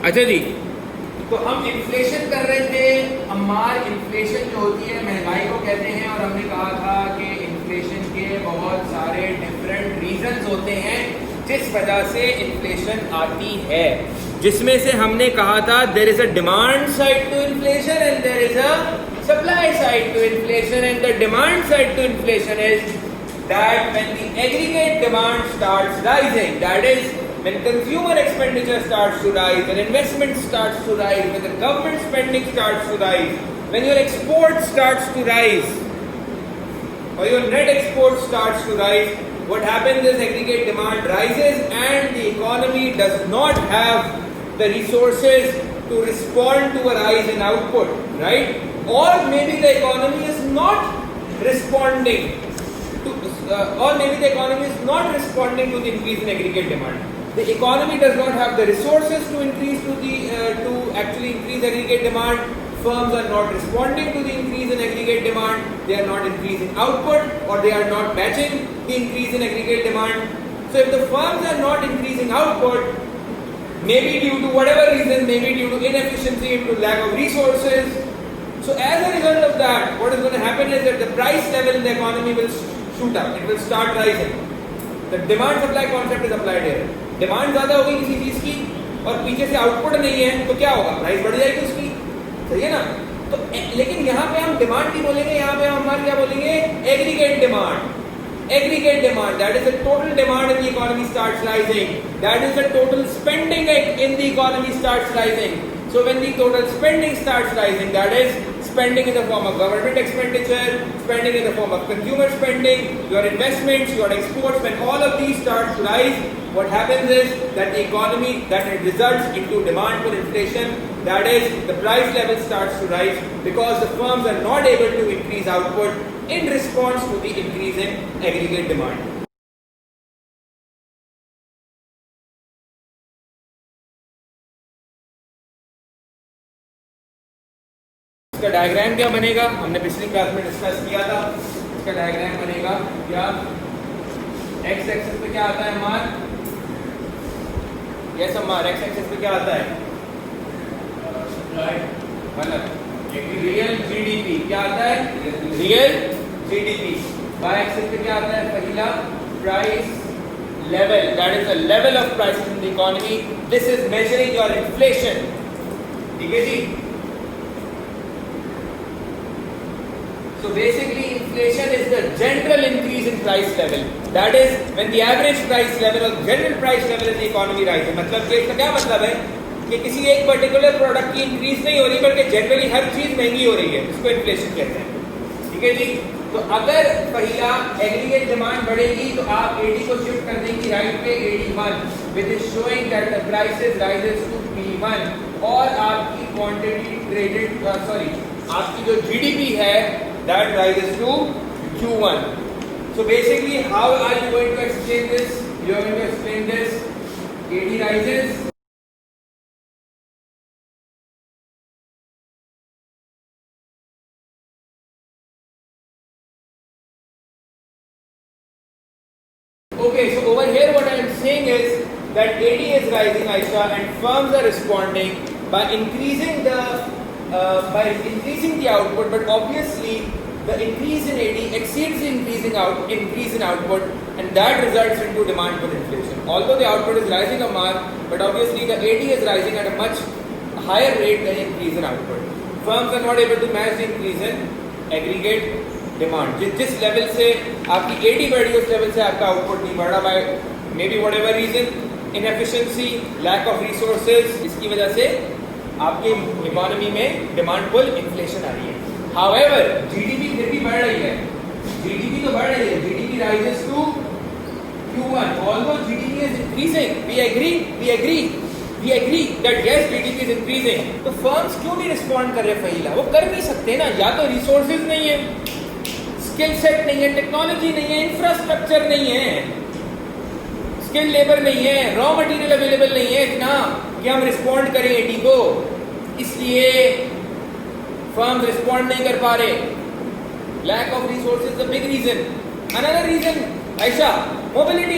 अच्छा जी, तो हम इन्फ्लेशन कर रहे थे। अम्मार, इन्फ्लेशन जो होती है महंगाई को कहते हैं, और हमने कहा था कि इन्फ्लेशन के बहुत सारे डिफरेंट रीजंस होते हैं जिस वजह से इन्फ्लेशन आती है, जिसमें से हमने कहा था there is a demand side to inflation and there is a supply side to inflation, and the demand side to inflation is that when the aggregate demand starts rising, that is when consumer expenditure starts to rise, when investment starts to rise, when the government spending starts to rise, when your export starts to rise or your net export starts to rise, what happens is aggregate demand rises and the economy does not have the resources to respond to a rise in output, right? Or maybe the economy is not responding or maybe the economy is not responding to the increase in aggregate demand. The economy does not have the resources to increase to actually increase aggregate demand. Firms are not responding to the increase in aggregate demand. They are not increasing output, or they are not matching the increase in aggregate demand. So if the firms are not increasing output, maybe due to whatever reason, maybe due to inefficiency, due to lack of resources, so as a result of that, what is going to happen is that the price level in the economy will shoot up, it will start rising. The demand supply concept is applied here. Demand ज़्यादा होगी किसी चीज़ की और पीछे से output नहीं है, तो क्या होगा? प्राइस बढ़ जाएगी उसकी, सही है ना? तो लेकिन यहाँ पे हम डिमांड नहीं बोलेंगे, यहाँ पे हम हमारे क्या बोलेंगे? Aggregate demand. Aggregate demand, that is the total demand in the economy starts rising. That is the total spending in the economy starts rising. So when the total spending starts rising, that is spending in the form of government expenditure, spending in the form of consumer spending, your investments, your exports, when all of these start to rise, what happens is that the economy, that it results into demand for inflation, that is the price level starts to rise because the firms are not able to increase output in response to the increase in aggregate demand. इसका diagram क्या बनेगा? हमने पिछली class में discuss किया था। इसका diagram बनेगा क्या? एक्स एक्सिस पे क्या आता है हमार? यस हमार एक्स एक्सिस पे क्या आता है? मतलब रियल जीडीपी क्या आता है? Real GDP. वाई एक्सिस पे क्या आता है? पहला price level, that is the level of prices in the economy. This is measuring your inflation, ठीक है जी। So basically inflation is the general increase in price level. That is when the average price level or general price level in the economy rises. मतलब कि इसका क्या मतलब है कि किसी एक पर्टिकुलर प्रोडक्ट की इंक्रीज नहीं हो रही बल्कि जनरली हर चीज महंगी हो रही है, इसको इन्फ्लेशन कहते हैं, ठीक है जी। तो अगर पहला एग्रीगेट डिमांड बढ़ेगी तो आप एडी को शिफ्ट कर देंगी राइट पे AD1 which is showing that the prices rises to P1 और आपकी क्वांटिटी ट्रेडेड आपकी जो जीडीपी है that rises to Q1. So basically, how are you going to explain this? You are going to explain this. AD rises. Okay, so over here what I am saying is that AD is rising, Aisha, and firms are responding by increasing the output, but obviously the increase in AD exceeds the increase in output, and that results into demand for inflation. Although the output is rising a mark, but obviously the AD is rising at a much higher rate than increase in output. Firms are not able to match the increase in aggregate demand. जिस level से आपकी AD बढ़ी उस level से आपका output नहीं बढ़ रहा by maybe whatever reason, inefficiency, lack of resources, इसकी वजह से आपके इकोनॉमी में डिमांड पुल इन्फ्लेशन आ रही है। However, जीडीपी फिर भी बढ़ रही है, जीडीपी तो बढ़ रही है, GDP rises to Q1. Although GDP is increasing, we agree that yes, GDP is increasing. तो फर्म्स क्यों नहीं रिस्पॉन्ड कर रहे? फहीला वो कर नहीं सकते ना, या तो रिसोर्सेज नहीं है, स्किल सेट नहीं है, टेक्नोलॉजी नहीं है, इंफ्रास्ट्रक्चर नहीं है, स्किल लेबर नहीं है, रॉ मटेरियल अवेलेबल नहीं है इतना कि हम रिस्पॉन्ड करें एडी को, इसलिए फर्म रिस्पॉन्ड नहीं कर पा रहे। Lack of resources the big reason. Another reason Aisha, immobility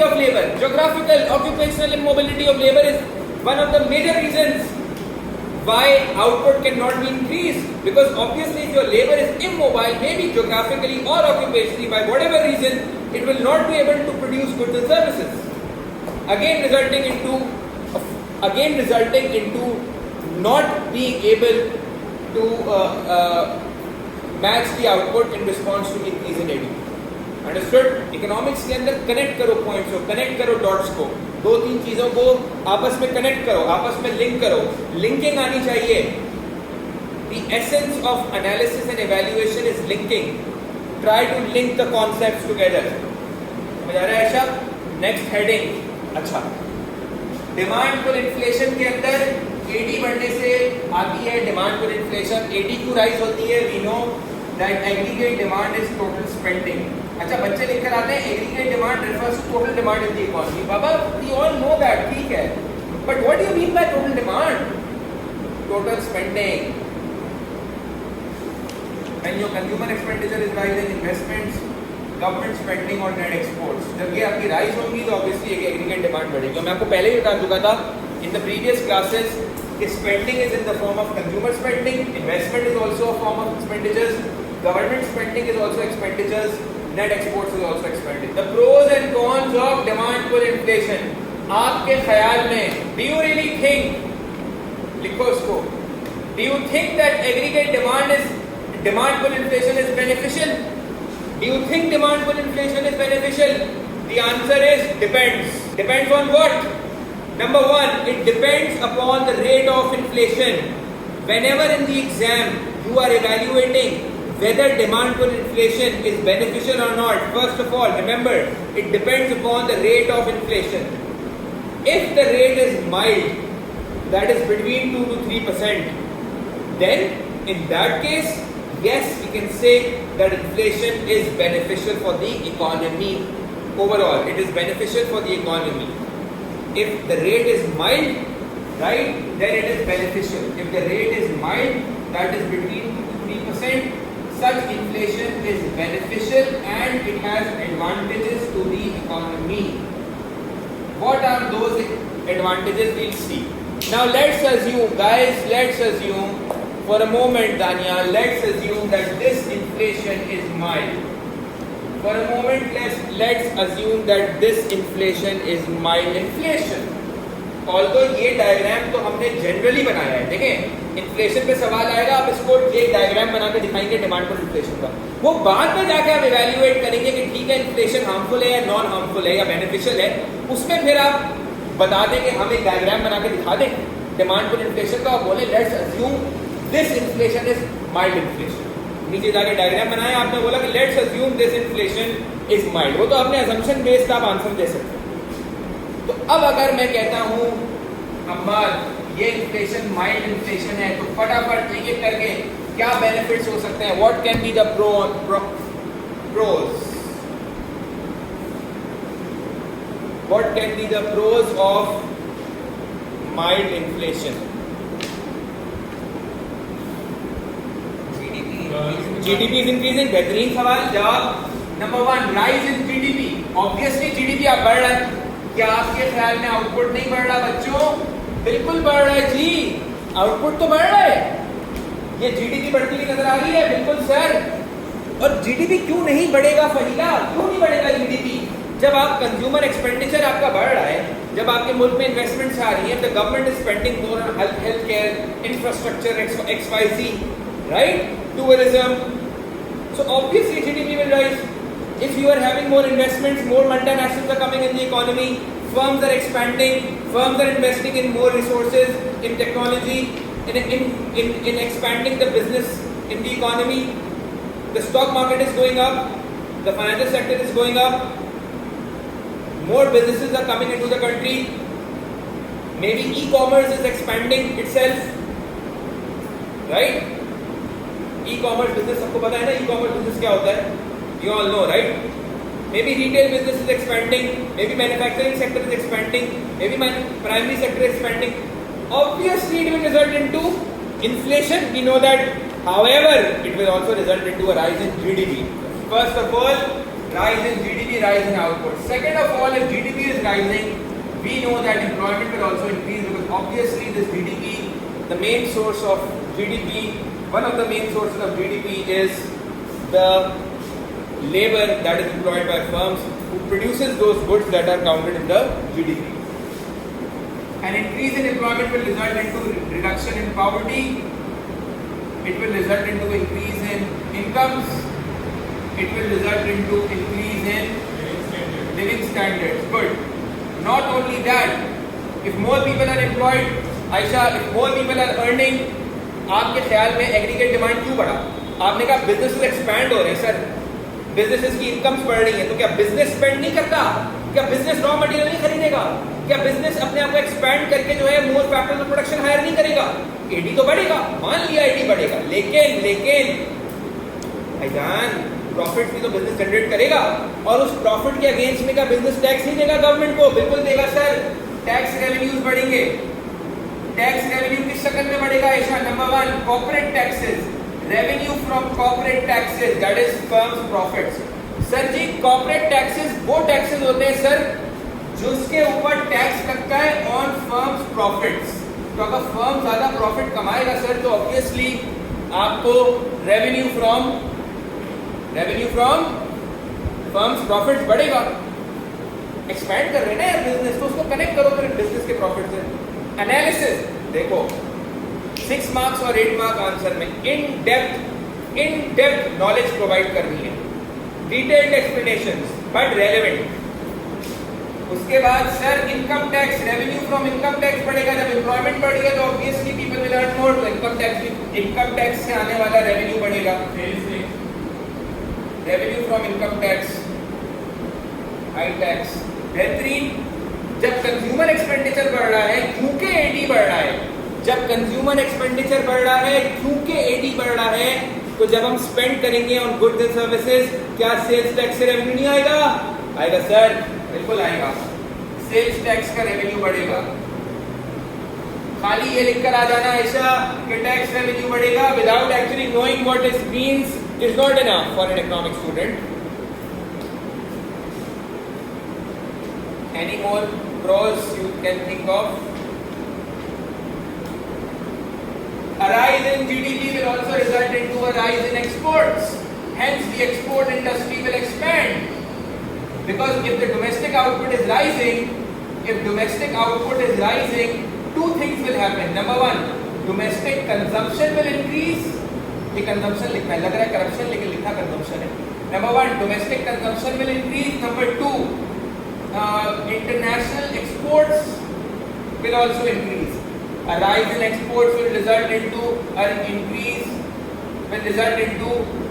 of labor, geographical occupational immobility of labor is one of the major reasons why output cannot be increased, because obviously if your labor is immobile, maybe geographically or occupationally, by whatever reason, it will not be able to produce goods and services, again resulting into not being able to match the output in response to the increase in ADP. Understood? Economics के अंदर connect करो points को, connect करो dots को, दो तीन चीजों को आपस में कनेक्ट करो, आपस में लिंक करो, लिंकिंग आनी चाहिए. The essence of analysis and evaluation is linking. Try to link the concepts together. समझ आ रहा है ऐसा? Next heading. अच्छा, डिमांड पुल इन्फ्लेशन के अंदर एडी बढ़ने से आती है डिमांड पुल इन्फ्लेशन. एडी क्यों राइज होती है? We know that aggregate demand is total spending. अच्छा, बच्चे लिखकर आते हैं aggregate demand refers to total demand in the economy. बाबा, we all know that, ठीक है, but what do you mean by total demand? Total spending. When your consumer expenditure is rising, investments, government spending और net exports, जब ये आपकी rise होंगी तो obviously एक एग्रीगेट डिमांड बढ़ेगी. मैं आपको पहले ही बता चुका था in the previous classes कि spending is in the form of consumer spending, investment is also a form of expenditures, government spending is also expenditures, net exports is also expanded. The pros and cons of demand pull inflation. आपके ख्याल में, do you really think, लिखो इसको, do you think that aggregate demand pull inflation is beneficial? Do you think demand pull inflation is beneficial? The answer is depends. Depends on what? Number one, it depends upon the rate of inflation. Whenever in the exam you are evaluating whether demand pull inflation is beneficial or not, first of all, remember, it depends upon the rate of inflation. If the rate is mild, that is between 2 to 3%, then in that case, yes, we can say that inflation is beneficial for the economy. Overall, it is beneficial for the economy. If the rate is mild, right, then it is beneficial. If the rate is mild, that is between 2 to 3%, such inflation is beneficial and it has advantages to the economy. What are those advantages? We'll see. Now let's assume, guys, for a moment, Dania, let's assume that this inflation is mild. For a moment, let's assume that this inflation is mild inflation. Although ये diagram तो हमने generally बनाया है, देखें inflation पे सवाल आएगा, आप इसको एक डायग्राम बना के दिखाएंगे डिमांड पुल इन्फ्लेशन का. वो बाद में जाके आप इवैल्यूएट करेंगे कि ठीक है इन्फ्लेशन हार्मफुल है या नॉन हार्मफुल है या बेनिफिशियल है. उसमें फिर आप बता दें कि हम एक डायग्राम बना के दिखा दें डिमांड पुल इन्फ्लेशन का और बोले let's assume this inflation is mild inflation. नीचे जाके डायग्राम बनाया, आपने बोला कि let's assume this inflation is mild. वो तो आपने असम्पशन बेस्ड आप आंसर दे सकते हैं. तो अब अगर मैं कहता हूं अम्मार ये इन्फ्लेशन माइल्ड इन्फ्लेशन है, तो फटाफट एक एक करके क्या बेनिफिट्स हो सकते हैं? What can be the pros? What can be the pros of mild inflation? GDP is increasing. बेहतरीन सवाल. जवाब नंबर one, rise in GDP. Obviously GDP आप बढ़ रहा है. क्या आपके ख्याल में आउटपुट नहीं बढ़ रहा बच्चों? बिल्कुल बढ़ रहा है जी, आउटपुट तो बढ़ रहा है. ये जीडीपी बढ़ती हुई नजर आ रही है. बिल्कुल सर. और जीडीपी क्यों नहीं बढ़ेगा फहीला? क्यों नहीं बढ़ेगा जीडीपी? जब आप कंज्यूमर एक्सपेंडिचर आपका बढ़ रहा है, जब आपके मुल्क में इन्वेस्टमेंट्स आ रही है, the government is spending more on health care, infrastructure, XYZ, right, tourism. So obviously GDP will rise. If you are having more investments, more multinationals are coming in the economy, firms are expanding, firms are investing in more resources, in technology, in expanding the business in the economy. The stock market is going up, the financial sector is going up, more businesses are coming into the country, maybe e-commerce is expanding itself, right? E-commerce business सबको पता है ना, e-commerce business क्या होता है? You all know, right? Maybe retail business is expanding, maybe manufacturing sector is expanding, maybe primary sector is expanding. Obviously, it will result into inflation. We know that. However, it will also result into a rise in GDP. First of all, rise in GDP, rise in output. Second of all, if GDP is rising, we know that employment will also increase because obviously this GDP, the main source of GDP, one of the main sources of GDP is the labor that is employed by firms who produces those goods that are counted in the GDP. An increase in employment will result into reduction in poverty. It will result into increase in incomes. It will result into increase in living standards. But not only that, if more people are employed, Aisha, if more people are earning, आपके ख्याल में aggregate demand क्यों बढ़ा? आपने कहा business expand हो रहे हैं सर, बिजनेसेस की इनकम्स बढ़ रही है, तो क्या बिजनेस स्पेंड नहीं करता? क्या बिजनेस रॉ मटेरियल नहीं खरीदेगा? क्या बिजनेस अपने आप को एक्सपैंड करके जो है मोर फैक्टर्स ऑफ प्रोडक्शन हायर नहीं करेगा? एडी तो बढ़ेगा, मान लिया एडी बढ़ेगा, लेकिन भाईजान प्रॉफिट भी तो बिजनेस जनरेट करेगा, और उस प्रॉफिट के अगेंस्ट में क्या बिजनेस टैक्स नहीं देगा गवर्नमेंट को? बिल्कुल देगा सर। टैक्स रेवेन्यूज बढ़ेंगे। टैक्स रेवेन्यू किस शक्ल में बढ़ेगा ऐसा? Number 1 corporate taxes, revenue from corporate taxes that is firms profits. Sir ji corporate taxes वो टैक्सेस होते हैं सर जिसके ऊपर टैक्स लगता है ऑन फर्म्स प्रॉफिट्स। तो अगर फर्म ज्यादा प्रॉफिट कमाएगा सर तो ऑब्वियसली आपको रेवेन्यू फ्रॉम फर्म्स प्रॉफिट्स बढ़ेगा। एक्सपैंड कर रहे हैं ना यार बिजनेस, तो उसको कनेक्ट करो फिर बिजनेस के प्रॉफिट से। एनालिसिस देखो 6 मार्क्स और 8 मार्क आंसर में इन डेप्थ नॉलेज प्रोवाइड करनी है, डिटेल्ड एक्सप्लेनेशंस बट रेलेवेंट। उसके बाद sir income tax, revenue from income tax बढ़ेगा। जब एम्प्लॉयमेंट बढ़ेगा तो obviously people will earn more, तो इनकम टैक्स से आने वाला रेवेन्यू बढ़ेगा। Revenue from income tax, high tax, बेहतरीन। जब कंज्यूमर एक्सपेंडिचर बढ़ रहा है क्योंकि एडी बढ़ रहा है, जब कंज्यूमर एक्सपेंडिचर बढ़ रहा है क्योंकि एडी बढ़ रहा है, तो जब हम स्पेंड करेंगे ऑन गुड्स एंड सर्विसेज, क्या सेल्स टैक्स से रेवेन्यू नहीं आएगा? आएगा सर, बिल्कुल आएगा। सेल्स टैक्स का रेवेन्यू बढ़ेगा। खाली ये लिखकर आ जाना ऐसा कि टैक्स रेवेन्यू बढ़ेगा without actually knowing what it means is not enough for an economic student. Any more pros you can think of? A rise in GDP will also result into a rise in exports. Hence, the export industry will expand. Because if the domestic output is rising, two things will happen. Number 1, domestic consumption will increase. ये consumption लिखा है, लग रहा है corruption लेकिन लिखा consumption है. Number 1, domestic consumption will increase. Number 2, international exports will also increase. A rise in exports will result into an increase, will result into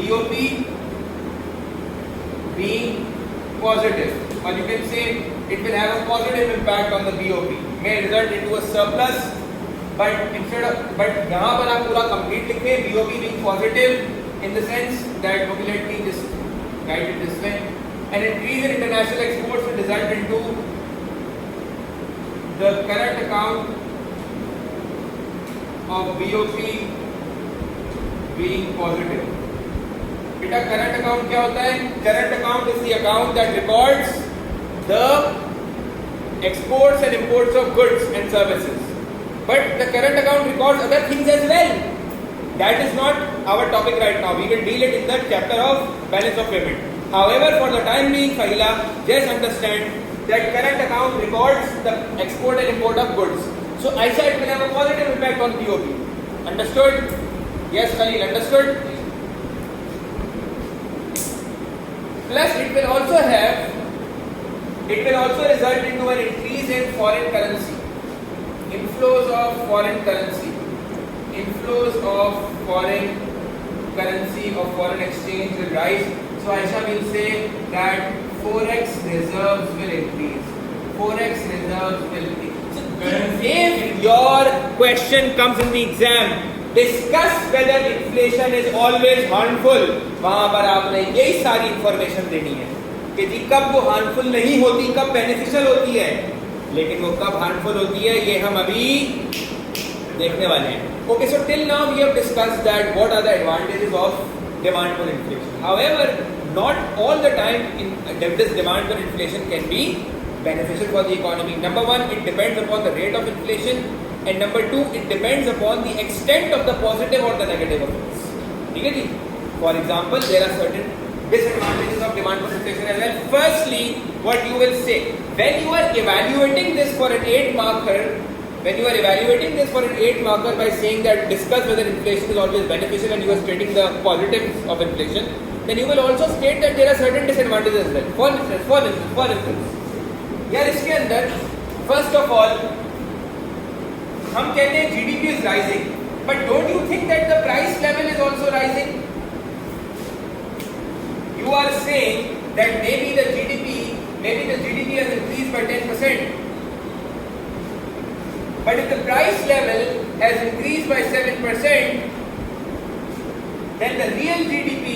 BOP being positive, or you can say it will have a positive impact on the BOP. May result into a surplus, but यहाँ पर आप पूरा complete लिखे BOP being positive in the sense that, okay, let me just write it this way. An increase in international exports will result into the current account of BOP being positive. बेटा current account क्या होता है? Current account is the account that records the exports and imports of goods and services. But the current account records other things as well. That is not our topic right now. We will deal it in the chapter of balance of payment. However, for the time being, Fahila, just understand that current account records the export and import of goods. So, Aisha, it will have a positive impact on BOP. Understood? Yes, Khalil, understood? Plus, it will also result into an increase in foreign currency. Inflows of foreign currency. Inflows of foreign currency or foreign exchange will rise. So Aisha will say that forex reserves will increase. Forex reserves will increase. So if your question comes in the exam, discuss whether inflation is always harmful. वहाँ पर आपने यही सारी information देनी है कि जी कब वो हार्मफुल नहीं होती, कब बेनिफिशियल होती है, लेकिन वो कब हार्मफुल होती है ये हम अभी देखने वाले हैं. Okay, so till now we have discussed that what are the advantages of demand pull inflation. However, not all the time this demand pull inflation can be beneficial for the economy? Number one, it depends upon the rate of inflation, and number two, it depends upon the extent of the positive or the negative effects. ठीक है जी? For example, there are certain disadvantages of demand push inflation as well. Firstly, what you will say when you are evaluating this for an 8 marker, by saying that discuss whether inflation is always beneficial and you are stating the positives of inflation, then you will also state that there are certain disadvantages as well. For instance, यार इसके अंदर first of all हम कहते हैं GDP is rising, but don't you think that the price level is also rising? You are saying that maybe the GDP has increased by 10%, but if the price level has increased by 7%, then the real GDP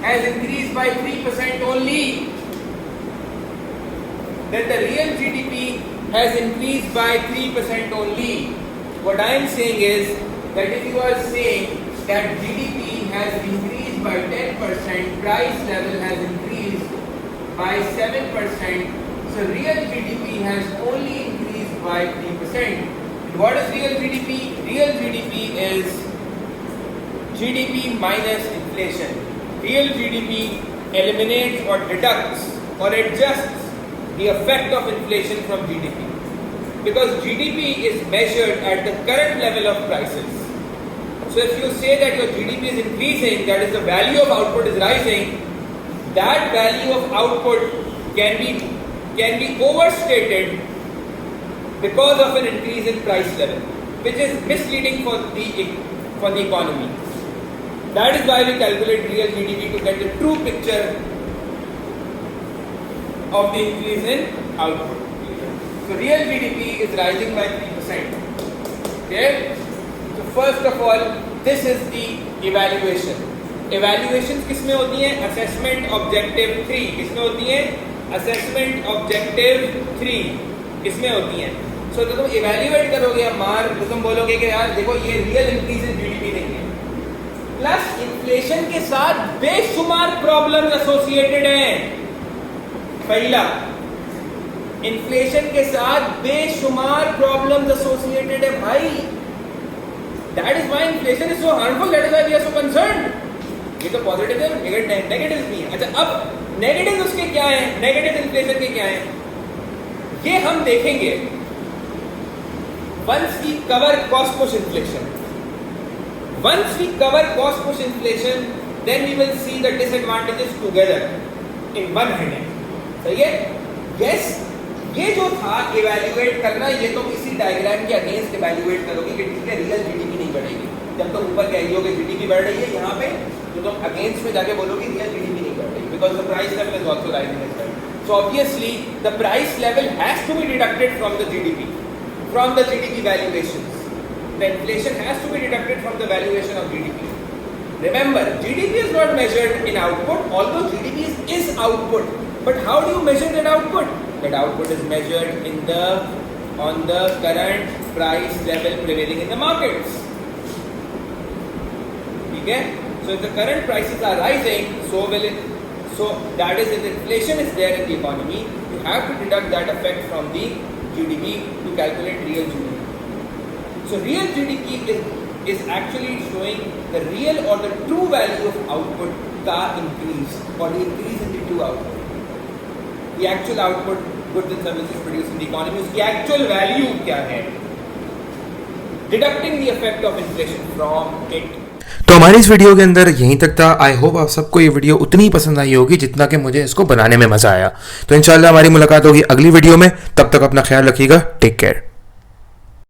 has increased by 3% only. What I am saying is that if you are saying that GDP has increased by 10%, price level has increased by 7%, so real GDP has only increased by 3%. And what is real GDP? Real GDP is GDP minus inflation. Real GDP eliminates or deducts or adjusts the effect of inflation from GDP, because GDP is measured at the current level of prices. So if you say that your GDP is increasing, that is the value of output is rising, that value of output can be overstated because of an increase in price level, which is misleading for the economy. That is why we calculate real GDP to get the true picture of the increase in output. So real GDP is rising by 3%. Okay? So first of all, this is the evaluation. Evaluations किसमें होती हैं? Assessment Objective 3 किसमें होती हैं? Assessment Objective 3 किसमें होती हैं? So जब तुम evaluate करोगे मार, तो तुम बोलोगे कि यार देखो ये real increase in GDP नहीं है. Plus inflation के साथ बेशुमार problems associated हैं. पहला, इन्फ्लेशन के साथ बेशुमार प्रॉब्लम्स एसोसिएटेड है भाई. That is why inflation is so harmful, that is why we are so concerned. ये तो पॉजिटिव है, नेगेटिव भी है. अच्छा, अब नेगेटिव उसके क्या है? नेगेटिव इन्फ्लेशन के क्या है ये हम देखेंगे once we cover cost push inflation. Once we cover cost push inflation, then we will see the disadvantages together in one hand. सही है? यस, ये जो था इवैल्यूएट करना, ये तो इसी डायग्राम के अगेंस्ट इवैल्यूएट करोगे कि ठीक है रियल जीडीपी नहीं बढ़ेगी. जब तुम ऊपर कह रही हो कि जीडीपी बढ़ रही है, यहाँ पे तो तुम अगेंस्ट में जाके बोलोगे रियल जीडीपी नहीं बढ़ रही, because the price level is also rising as well. So obviously the price level has to be deducted from the GDP, from the GDP valuations. The inflation has to be deducted from the valuation of GDP. Remember, GDP is not measured in output, although GDP is output. But how do you measure that output? That output is measured on the current price level prevailing in the markets. Okay? So if the current prices are rising, so that is if inflation is there in the economy, you have to deduct that effect from the GDP to calculate real GDP. So real GDP is actually showing the real or the true value of output का increase or the increase in the true output. The actual output goods and services produced in the economy, उसकी actual value क्या है? Deducting the effect of inflation from it. तो हमारी इस video के अंदर यहीं तक था. आई होप आप सबको ये वीडियो उतनी ही पसंद आई होगी जितना कि मुझे इसको बनाने में मजा आया. तो इंशाल्लाह हमारी मुलाकात होगी अगली वीडियो में. तब तक अपना ख्याल रखिएगा. Take care.